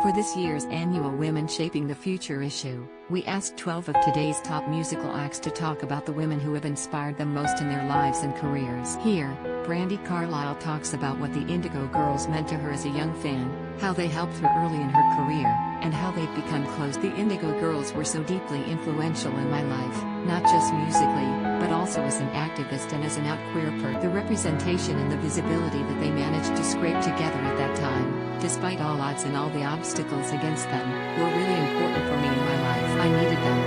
For this year's annual Women Shaping the Future issue, we asked 12 of today's top musical acts to talk about the women who have inspired them most in their lives and careers. Here, Brandi Carlile talks about what the Indigo Girls meant to her as a young fan, how they helped her early in her career, and how they've become close. The Indigo Girls were so deeply influential in my life, not just musically, but also as an activist and as an out queer person. The representation and the visibility that they managed to scrape together at that time, despite all odds and all the obstacles against them, were really important for me in my life. I needed them.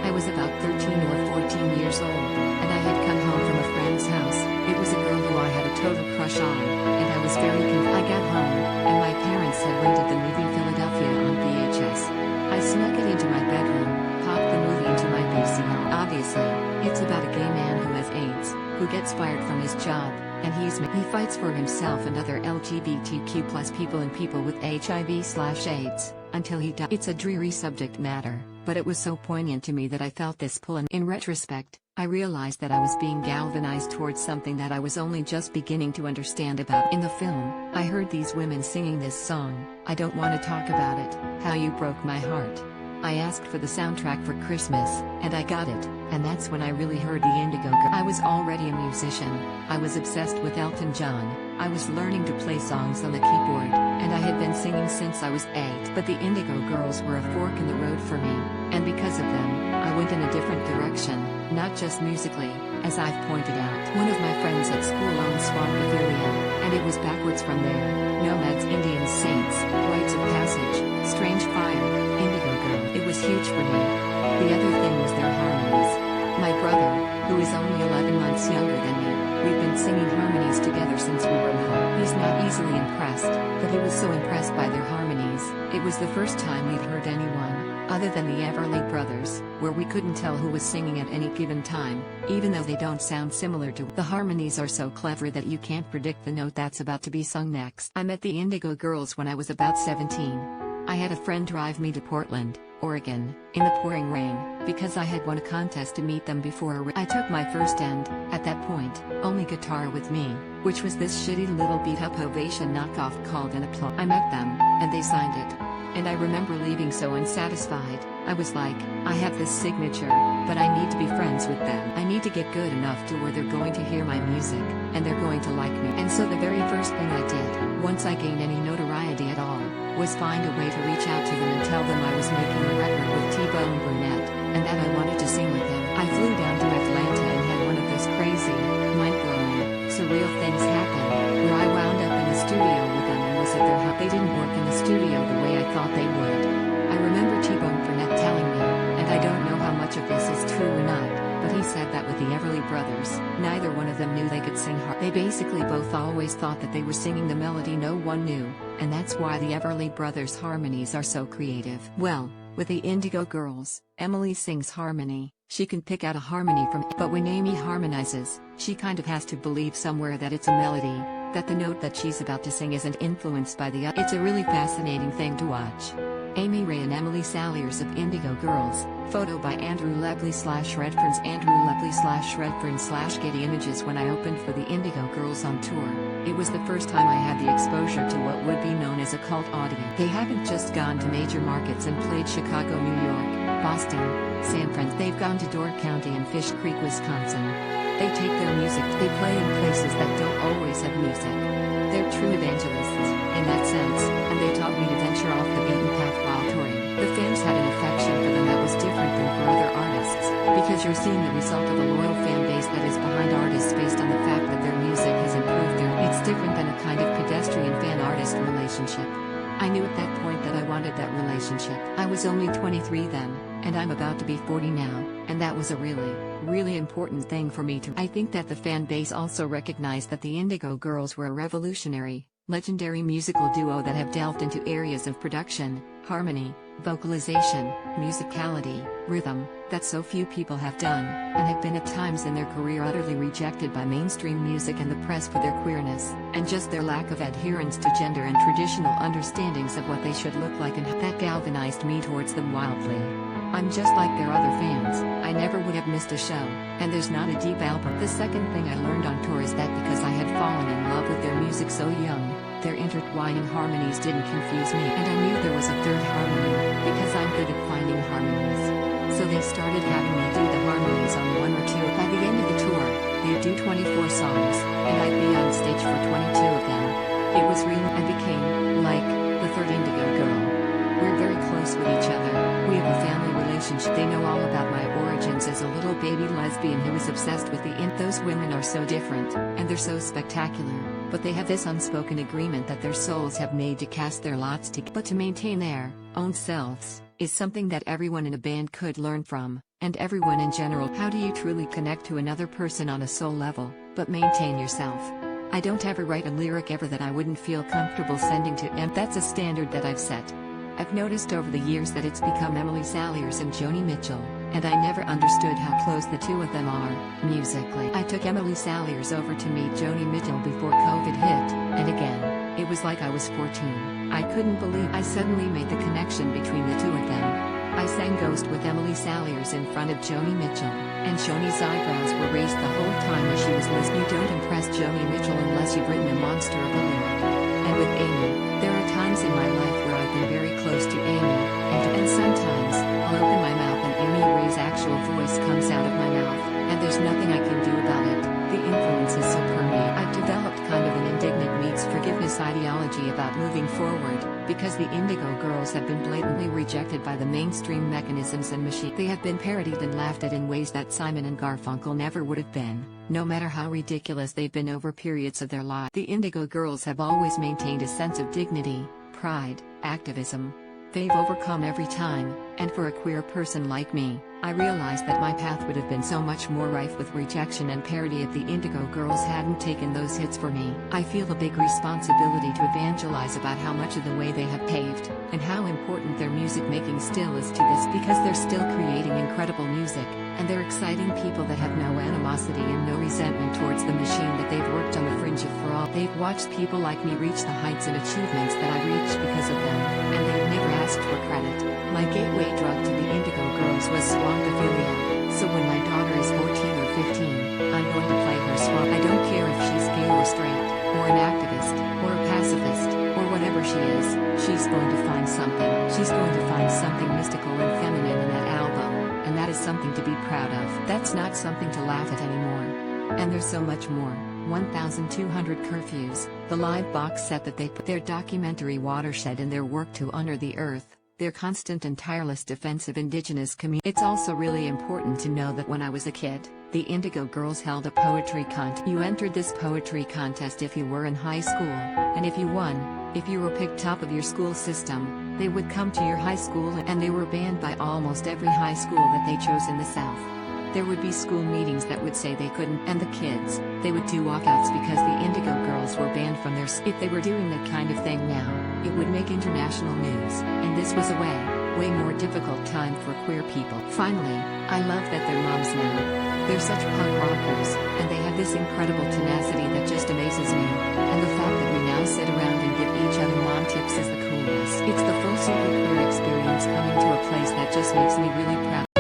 I was about 13 or 14 years old, and I had come home from a friend's house. It was a girl who I had a total crush on, and I was very confused. I got home, and my parents had rented the movie Philadelphia on VHS. I snuck it into my bedroom, popped the movie into my VCR. Obviously, it's about a gay man who has AIDS, who gets fired from his job, and he fights for himself and other LGBTQ+ people and people with HIV/AIDS, until he dies. It's a dreary subject matter, but it was so poignant to me that I felt this pull, and in retrospect, I realized that I was being galvanized towards something that I was only just beginning to understand about. In the film, I heard these women singing this song, "I Don't Want to Talk About It, How You Broke My Heart." I asked for the soundtrack for Christmas, and I got it, and that's when I really heard the Indigo Girls. I was already a musician. I was obsessed with Elton John. I was learning to play songs on the keyboard, and I had been singing since I was 8. But the Indigo Girls were a fork in the road for me, and because of them, I went in a different direction, not just musically, as I've pointed out. One of my friends at school owned Swampavilla, and it was backwards from there: Nomads, Indians, Saints, Rites of Passage, Strange Fire, Indigo Girl. It was huge for me. The other thing was their harmonies. My brother, who is only 11 months younger than me, we've been singing harmonies together since we were little. He's not easily impressed, but he was so impressed by their harmonies. It was the first time we'd heard anyone, other than the Everly Brothers, where we couldn't tell who was singing at any given time, even though they don't sound similar to. The harmonies are so clever that you can't predict the note that's about to be sung next. I met the Indigo Girls when I was about 17. I had a friend drive me to Portland, Oregon, in the pouring rain, because I had won a contest to meet them before I took my first and, at that point, only guitar with me, which was this shitty little beat-up Ovation knockoff called an Applause. I met them, and they signed it. And I remember leaving so unsatisfied. I was like, I have this signature, but I need to be friends with them. I need to get good enough to where they're going to hear my music, and they're going to like me. And so the very first thing I did, once I gained any notoriety at all, was find a way to reach out to them and tell them I was making a record with T-Bone Burnett, and that I wanted to sing with him. I flew down to Atlanta and had one of those crazy, mind-blowing, surreal things happen, where I wound up in the studio with them and was at their house. They didn't work in the studio the way I thought they would. I remember T-Bone Burnett telling me, and I don't know how much of this is true or not, but he said that with the Everly Brothers, neither one of them knew they could sing hard. They basically both always thought that they were singing the melody no one knew, and that's why the Everly Brothers' harmonies are so creative. Well, with the Indigo Girls, Emily sings harmony. She can pick out a harmony from, but when Amy harmonizes, she kind of has to believe somewhere that it's a melody, that the note that she's about to sing isn't influenced by the other. It's a really fascinating thing to watch. Amy Ray and Emily Saliers of Indigo Girls, photo by Andrew Lepley/Redferns. Andrew Lepley/Redferns/Getty Images. When I opened for the Indigo Girls on tour, it was the first time I had the exposure to what would be known as a cult audience. They haven't just gone to major markets and played Chicago, New York, Boston, San Francisco. They've gone to Door County and Fish Creek, Wisconsin. They take their music, they play in places that don't always have music. They're true evangelists, in that sense, and they taught me to venture off the beaten path while touring. The fans had an affection for them that was different than for other artists, because you're seeing the result of a loyal fan base that is behind artists based on the fact that their music has improved their. It's different than a kind of pedestrian fan-artist relationship. I knew at that point that I wanted that relationship. I was only 23 then, and I'm about to be 40 now, and that was a really important thing for me to. I think that the fan base also recognized that the Indigo Girls were a revolutionary, legendary musical duo that have delved into areas of production, harmony, vocalization, musicality, rhythm, that so few people have done, and have been at times in their career utterly rejected by mainstream music and the press for their queerness, and just their lack of adherence to gender and traditional understandings of what they should look like, and that galvanized me towards them wildly. I'm just like their other fans, I never would have missed a show, and there's not a deep album. The second thing I learned on tour is that because I had fallen in love with their music so young, their intertwining harmonies didn't confuse me, and I knew there was a third baby lesbian who is obsessed with those women are so different, and they're so spectacular, but they have this unspoken agreement that their souls have made to cast their lots but to maintain their own selves, is something that everyone in a band could learn from, and everyone in general. How do you truly connect to another person on a soul level, but maintain yourself? I don't ever write a lyric ever that I wouldn't feel comfortable sending to, and that's a standard that I've set. I've noticed over the years that it's become Emily Saliers and Joni Mitchell, and I never understood how close the two of them are, musically. I took Emily Saliers over to meet Joni Mitchell before COVID hit, and again, it was like I was 14. I couldn't believe I suddenly made the connection between the two of them. I sang Ghost with Emily Saliers in front of Joni Mitchell, and Joni's eyebrows were raised the whole time as she was listening. You don't impress Joni Mitchell unless you've written a monster of a lyric. And with Amy, there are times in my life where I've been very close to Amy, and sometimes, I'll open my mouth and Amy Ray's actual voice comes out of my mouth, and there's nothing I can do about it. The influence is so permeated. I've developed kind of an indignant meets forgiveness ideology about moving forward, because the Indigo girls have been blatantly rejected by the mainstream mechanisms and machines. They have been parodied and laughed at in ways that Simon and Garfunkel never would have been, no matter how ridiculous they've been over periods of their lives. The Indigo girls have always maintained a sense of dignity, pride, activism. They've overcome every time, and for a queer person like me, I realized that my path would have been so much more rife with rejection and parody if the Indigo girls hadn't taken those hits for me. I feel a big responsibility to evangelize about how much of the way they have paved, and how important their music making still is to this, because they're still creating incredible music, and they're exciting people that have no animosity and no resentment towards the machine that they've worked on the fringe of for all. They've watched people like me reach the heights and achievements that I reached because of them, and they've never asked for credit. My gateway drug to the Indigo girls was swampophilia, so when my daughter is 14 or 15, I'm going to play her swamp. I don't care if she's gay or straight, or an activist, or a pacifist, or whatever she is, she's going to find something. She's going to find something mystical and feminine in that album, and that is something to be proud of. That's not something to laugh at anymore. And there's so much more. 1,200 curfews, the live box set that they put, their documentary Watershed, and their work to honor the earth, their constant and tireless defense of indigenous communities. It's also really important to know that when I was a kid, the Indigo girls held a poetry contest. You entered this poetry contest if you were in high school, and if you won, if you were picked top of your school system, they would come to your high school, and they were banned by almost every high school that they chose in the South. There would be school meetings that would say they couldn't, and the kids, they would do walkouts because the Indigo girls were banned from their If they were doing that kind of thing now, it would make international news, and this was a way more difficult time for queer people. Finally, I love that they're moms now. They're such punk rockers, and they have this incredible tenacity that just amazes me, and the fact that we now sit around and give each other mom tips is the coolest. It's the full super queer experience coming to a place that just makes me really proud.